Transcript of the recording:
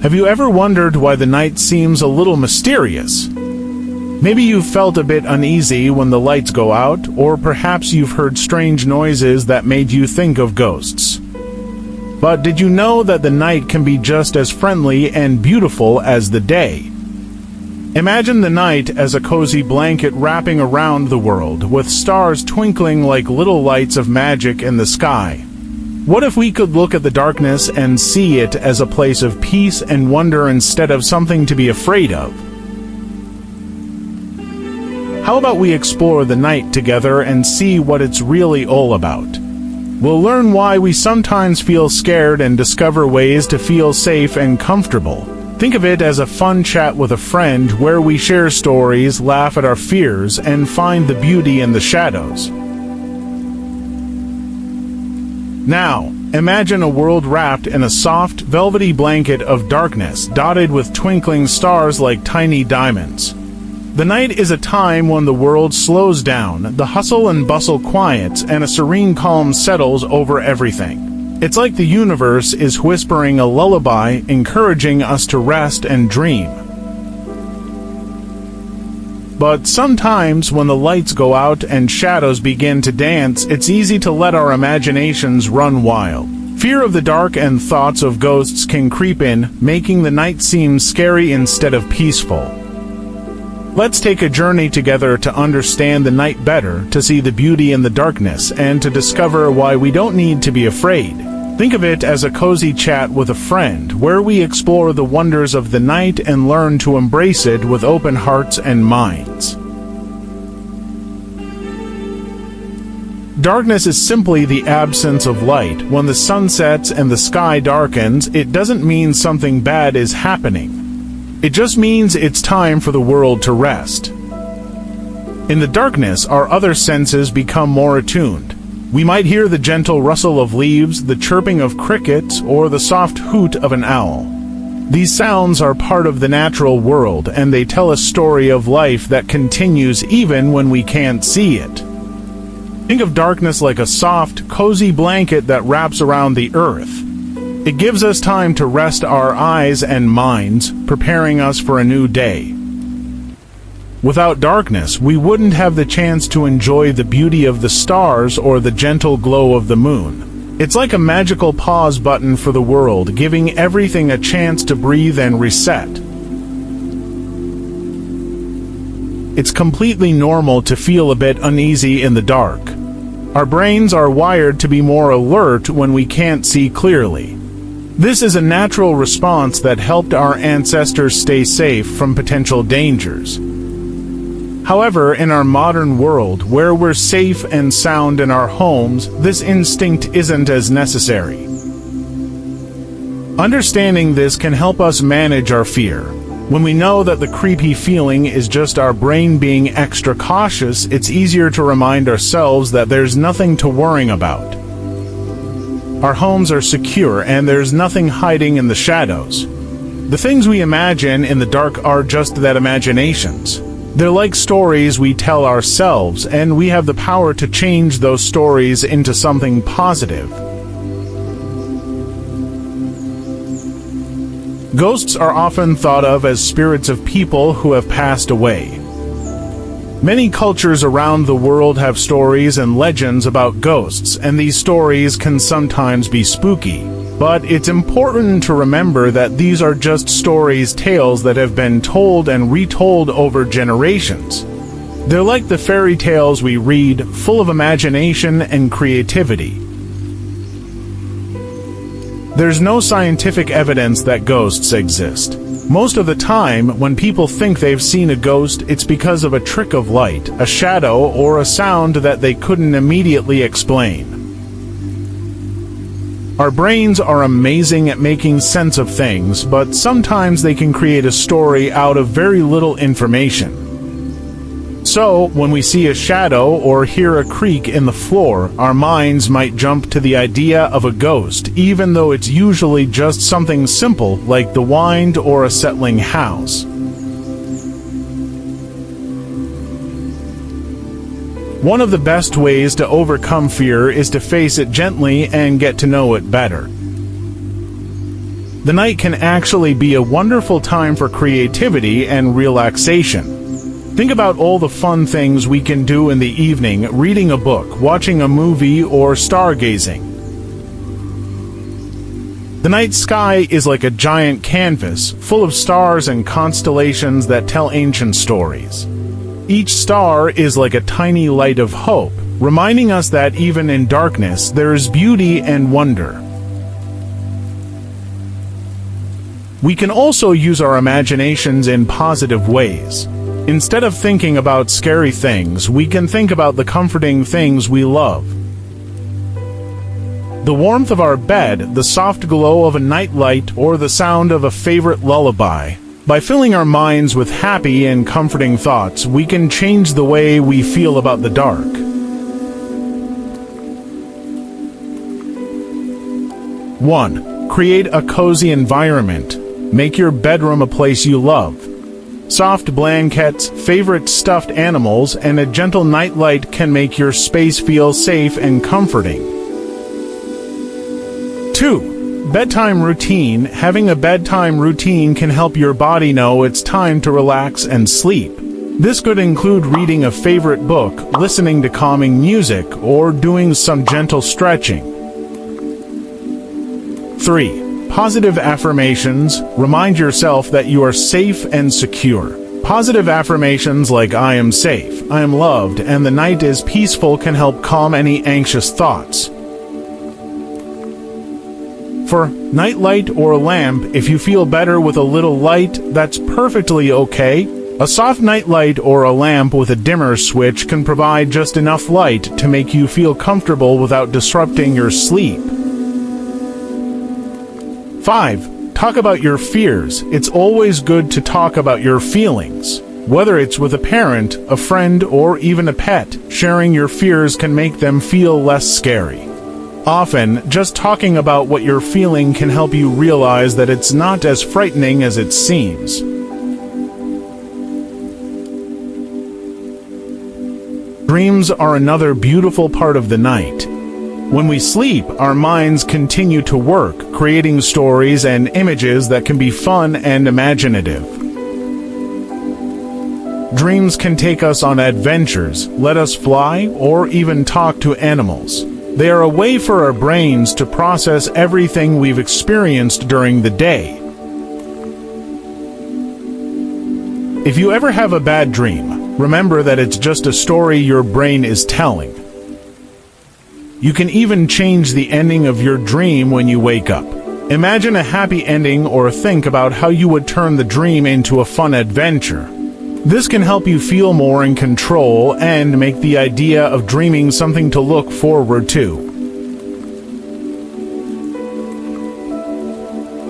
Have you ever wondered why the night seems a little mysterious? Maybe you've felt a bit uneasy when the lights go out, or perhaps you've heard strange noises that made you think of ghosts. But did you know that the night can be just as friendly and beautiful as the day? Imagine the night as a cozy blanket wrapping around the world, with stars twinkling like little lights of magic in the sky. What if we could look at the darkness and see it as a place of peace and wonder instead of something to be afraid of? How about we explore the night together and see what it's really all about? We'll learn why we sometimes feel scared and discover ways to feel safe and comfortable. Think of it as a fun chat with a friend where we share stories, laugh at our fears, and find the beauty in the shadows. Now, imagine a world wrapped in a soft, velvety blanket of darkness, dotted with twinkling stars like tiny diamonds. The night is a time when the world slows down, the hustle and bustle quiets, and a serene calm settles over everything. It's like the universe is whispering a lullaby, encouraging us to rest and dream. But sometimes when the lights go out and shadows begin to dance, it's easy to let our imaginations run wild. Fear of the dark and thoughts of ghosts can creep in, making the night seem scary instead of peaceful. Let's take a journey together to understand the night better, to see the beauty in the darkness, and to discover why we don't need to be afraid. Think of it as a cozy chat with a friend, where we explore the wonders of the night and learn to embrace it with open hearts and minds. Darkness is simply the absence of light. When the sun sets and the sky darkens, it doesn't mean something bad is happening. It just means it's time for the world to rest. In the darkness, our other senses become more attuned. We might hear the gentle rustle of leaves, the chirping of crickets, or the soft hoot of an owl. These sounds are part of the natural world, and they tell a story of life that continues even when we can't see it. Think of darkness like a soft, cozy blanket that wraps around the earth. It gives us time to rest our eyes and minds, preparing us for a new day. Without darkness, we wouldn't have the chance to enjoy the beauty of the stars or the gentle glow of the moon. It's like a magical pause button for the world, giving everything a chance to breathe and reset. It's completely normal to feel a bit uneasy in the dark. Our brains are wired to be more alert when we can't see clearly. This is a natural response that helped our ancestors stay safe from potential dangers. However, in our modern world, where we're safe and sound in our homes, this instinct isn't as necessary. Understanding this can help us manage our fear. When we know that the creepy feeling is just our brain being extra cautious, it's easier to remind ourselves that there's nothing to worry about. Our homes are secure and there's nothing hiding in the shadows. The things we imagine in the dark are just that, imaginations. They're like stories we tell ourselves, and we have the power to change those stories into something positive. Ghosts are often thought of as spirits of people who have passed away. Many cultures around the world have stories and legends about ghosts, and these stories can sometimes be spooky. But it's important to remember that these are just stories, tales that have been told and retold over generations. They're like the fairy tales we read, full of imagination and creativity. There's no scientific evidence that ghosts exist. Most of the time, when people think they've seen a ghost, it's because of a trick of light, a shadow, or a sound that they couldn't immediately explain. Our brains are amazing at making sense of things, but sometimes they can create a story out of very little information. So, when we see a shadow or hear a creak in the floor, our minds might jump to the idea of a ghost, even though it's usually just something simple like the wind or a settling house. One of the best ways to overcome fear is to face it gently and get to know it better. The night can actually be a wonderful time for creativity and relaxation. Think about all the fun things we can do in the evening, reading a book, watching a movie, or stargazing. The night sky is like a giant canvas, full of stars and constellations that tell ancient stories. Each star is like a tiny light of hope, reminding us that even in darkness, there is beauty and wonder. We can also use our imaginations in positive ways. Instead of thinking about scary things, we can think about the comforting things we love. The warmth of our bed, the soft glow of a nightlight, or the sound of a favorite lullaby. By filling our minds with happy and comforting thoughts, we can change the way we feel about the dark. One, create a cozy environment. Make your bedroom a place you love. Soft blankets, favorite stuffed animals, and a gentle nightlight can make your space feel safe and comforting. 2. Bedtime routine. Having a bedtime routine can help your body know it's time to relax and sleep. This could include reading a favorite book, listening to calming music, or doing some gentle stretching. 3. Positive affirmations. Remind yourself that you are safe and secure. Positive affirmations like "I am safe," "I am loved," and "the night is peaceful" can help calm any anxious thoughts. For nightlight or a lamp, if you feel better with a little light, that's perfectly okay. A soft nightlight or a lamp with a dimmer switch can provide just enough light to make you feel comfortable without disrupting your sleep. 5. Talk about your fears. It's always good to talk about your feelings. Whether it's with a parent, a friend, or even a pet, sharing your fears can make them feel less scary. Often, just talking about what you're feeling can help you realize that it's not as frightening as it seems. Dreams are another beautiful part of the night. When we sleep, our minds continue to work, creating stories and images that can be fun and imaginative. Dreams can take us on adventures, let us fly, or even talk to animals. They are a way for our brains to process everything we've experienced during the day. If you ever have a bad dream, remember that it's just a story your brain is telling. You can even change the ending of your dream when you wake up. Imagine a happy ending or think about how you would turn the dream into a fun adventure. This can help you feel more in control and make the idea of dreaming something to look forward to.